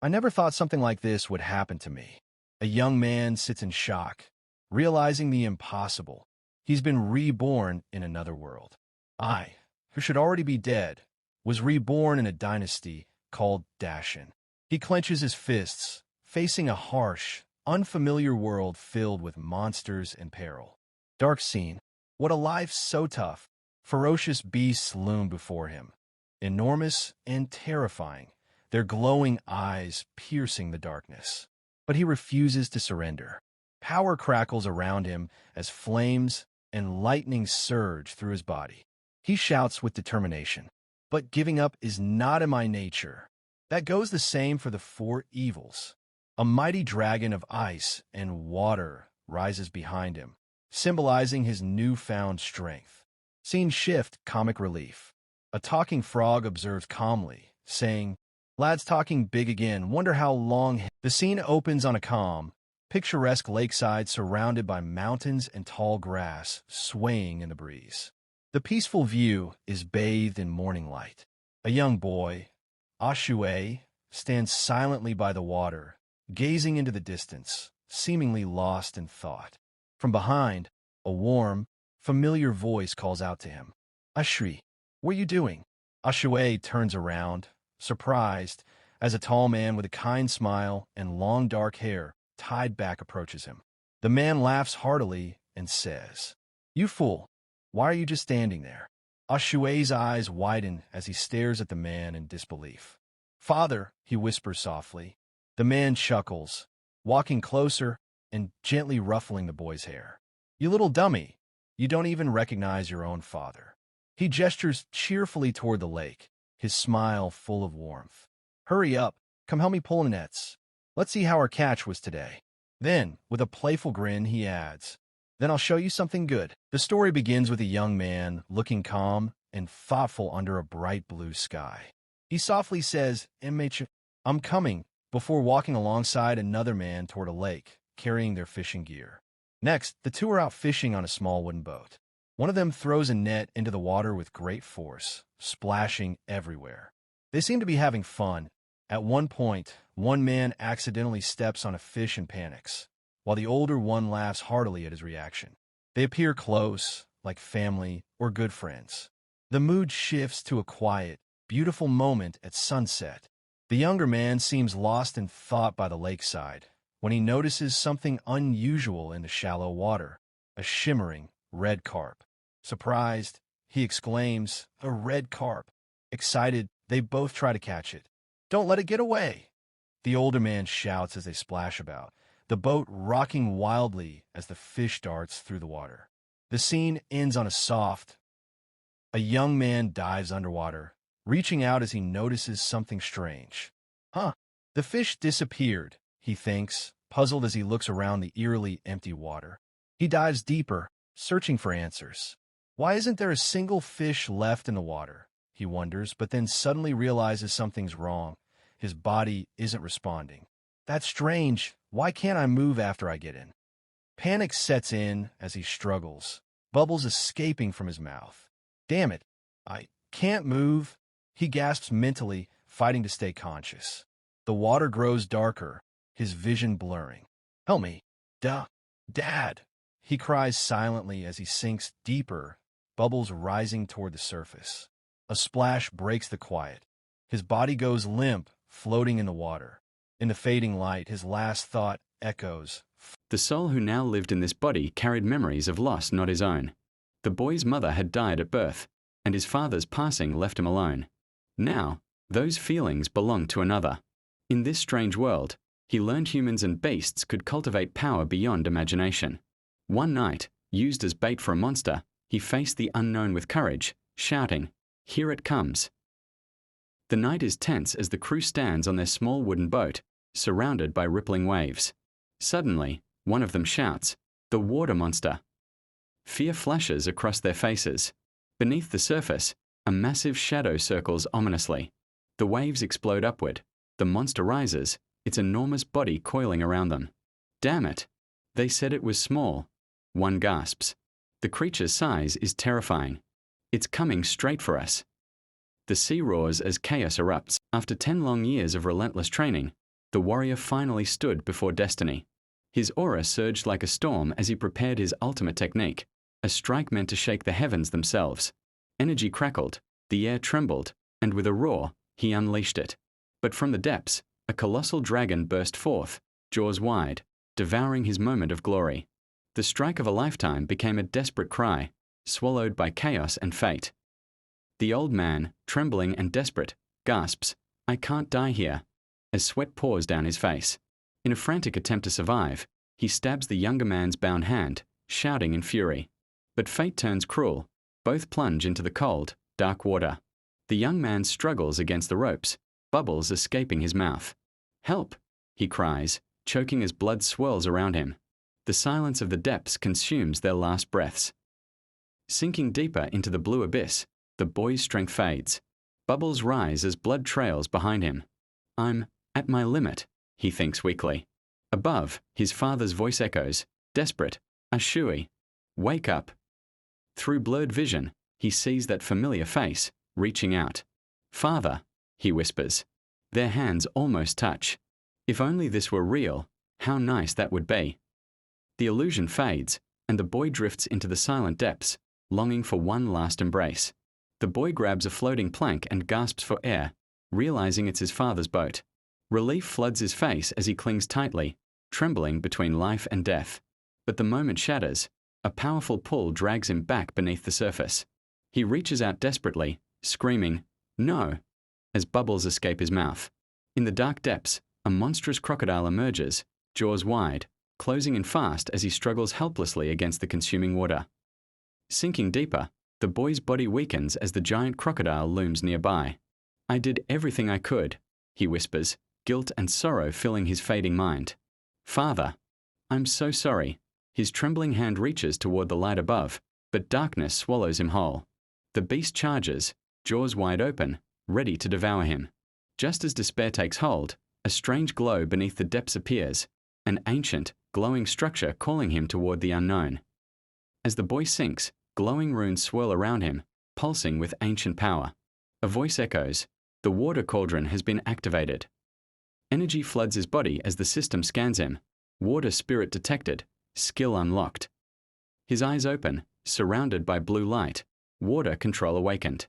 I never thought something like this would happen to me. A young man sits in shock, realizing the impossible. He's been reborn in another world. I, who should already be dead, was reborn in a dynasty called Dashin. He clenches his fists, facing a harsh, unfamiliar world filled with monsters and peril. Dark scene. What a life so tough. Ferocious beasts loom before him, enormous and terrifying, their glowing eyes piercing the darkness. But he refuses to surrender. Power crackles around him as flames and lightning surge through his body. He shouts with determination, "But giving up is not in my nature." That goes the same for the four evils. A mighty dragon of ice and water rises behind him, symbolizing his newfound strength. Scene shift, comic relief. A talking frog observes calmly, saying, "Lad's talking big again, wonder how long." The scene opens on a calm, picturesque lakeside surrounded by mountains and tall grass swaying in the breeze. The peaceful view is bathed in morning light. A young boy, Ashue, stands silently by the water, gazing into the distance, seemingly lost in thought. From behind, a warm, familiar voice calls out to him. "Ashri, what are you doing?" Ashue turns around, surprised, as a tall man with a kind smile and long dark hair tied back approaches him. The man laughs heartily and says, "You fool, why are you just standing there?" Ashue's eyes widen as he stares at the man in disbelief. "Father," he whispers softly. The man chuckles, walking closer and gently ruffling the boy's hair. "You little dummy, you don't even recognize your own father." He gestures cheerfully toward the lake, his smile full of warmth. "Hurry up, come help me pull the nets. Let's see how our catch was today." Then, with a playful grin, he adds, "Then I'll show you something good." The story begins with a young man looking calm and thoughtful under a bright blue sky. He softly says, "MH, I'm coming," before walking alongside another man toward a lake, carrying their fishing gear. Next, the two are out fishing on a small wooden boat. One of them throws a net into the water with great force, splashing everywhere. They seem to be having fun. At one point, one man accidentally steps on a fish and panics, while the older one laughs heartily at his reaction. They appear close, like family or good friends. The mood shifts to a quiet, beautiful moment at sunset. The younger man seems lost in thought by the lakeside when he notices something unusual in the shallow water, a shimmering red carp. Surprised, he exclaims, "A red carp." Excited, they both try to catch it. "Don't let it get away," the older man shouts as they splash about, the boat rocking wildly as the fish darts through the water. The scene ends on a soft. A young man dives underwater, reaching out as he notices something strange. The fish disappeared, he thinks, puzzled as he looks around the eerily empty water. He dives deeper, searching for answers. Why isn't there a single fish left in the water? He wonders, but then suddenly realizes something's wrong. His body isn't responding. That's strange. Why can't I move after I get in? Panic sets in as he struggles, bubbles escaping from his mouth. Damn it, I can't move. He gasps mentally, fighting to stay conscious. The water grows darker, his vision blurring. "Help me. Dad!" He cries silently as he sinks deeper, bubbles rising toward the surface. A splash breaks the quiet. His body goes limp, floating in the water. In the fading light, his last thought echoes. The soul who now lived in this body carried memories of loss not his own. The boy's mother had died at birth, and his father's passing left him alone. Now, those feelings belonged to another. In this strange world, he learned humans and beasts could cultivate power beyond imagination. One night, used as bait for a monster, he faced the unknown with courage, shouting, "Here it comes." The night is tense as the crew stands on their small wooden boat, surrounded by rippling waves. Suddenly, one of them shouts, "The water monster!" Fear flashes across their faces. Beneath the surface, a massive shadow circles ominously. The waves explode upward. The monster rises, its enormous body coiling around them. "Damn it! They said it was small." One gasps. The creature's size is terrifying. It's coming straight for us. The sea roars as chaos erupts. After 10 long years of relentless training, The warrior finally stood before destiny. His aura surged like a storm as he prepared his ultimate technique, a strike meant to shake the heavens themselves. Energy crackled, the air trembled, and with a roar, he unleashed it. But from the depths, a colossal dragon burst forth, jaws wide, devouring his moment of glory. The strike of a lifetime became a desperate cry, swallowed by chaos and fate. The old man, trembling and desperate, gasps, "I can't die here," as sweat pours down his face. In a frantic attempt to survive, he stabs the younger man's bound hand, shouting in fury. But fate turns cruel. Both plunge into the cold, dark water. The young man struggles against the ropes, bubbles escaping his mouth. "Help!" he cries, choking as blood swirls around him. The silence of the depths consumes their last breaths. Sinking deeper into the blue abyss, the boy's strength fades. Bubbles rise as blood trails behind him. "I'm at my limit," he thinks weakly. Above, his father's voice echoes, desperate, "Ashui, wake up." Through blurred vision, he sees that familiar face, reaching out. "Father," he whispers. Their hands almost touch. If only this were real, how nice that would be. The illusion fades, and the boy drifts into the silent depths, longing for one last embrace. The boy grabs a floating plank and gasps for air, realizing it's his father's boat. Relief floods his face as he clings tightly, trembling between life and death. But the moment shatters. A powerful pull drags him back beneath the surface. He reaches out desperately, screaming, "No!" as bubbles escape his mouth. In the dark depths, a monstrous crocodile emerges, jaws wide, closing in fast as he struggles helplessly against the consuming water. Sinking deeper, the boy's body weakens as the giant crocodile looms nearby. "I did everything I could," he whispers, guilt and sorrow filling his fading mind. "Father, I'm so sorry." His trembling hand reaches toward the light above, but darkness swallows him whole. The beast charges, jaws wide open, ready to devour him. Just as despair takes hold, a strange glow beneath the depths appears, an ancient, glowing structure calling him toward the unknown. As the boy sinks, glowing runes swirl around him, pulsing with ancient power. A voice echoes, "The Water Cauldron has been activated." Energy floods his body as the system scans him. Water spirit detected, skill unlocked. His eyes open, surrounded by blue light, water control awakened.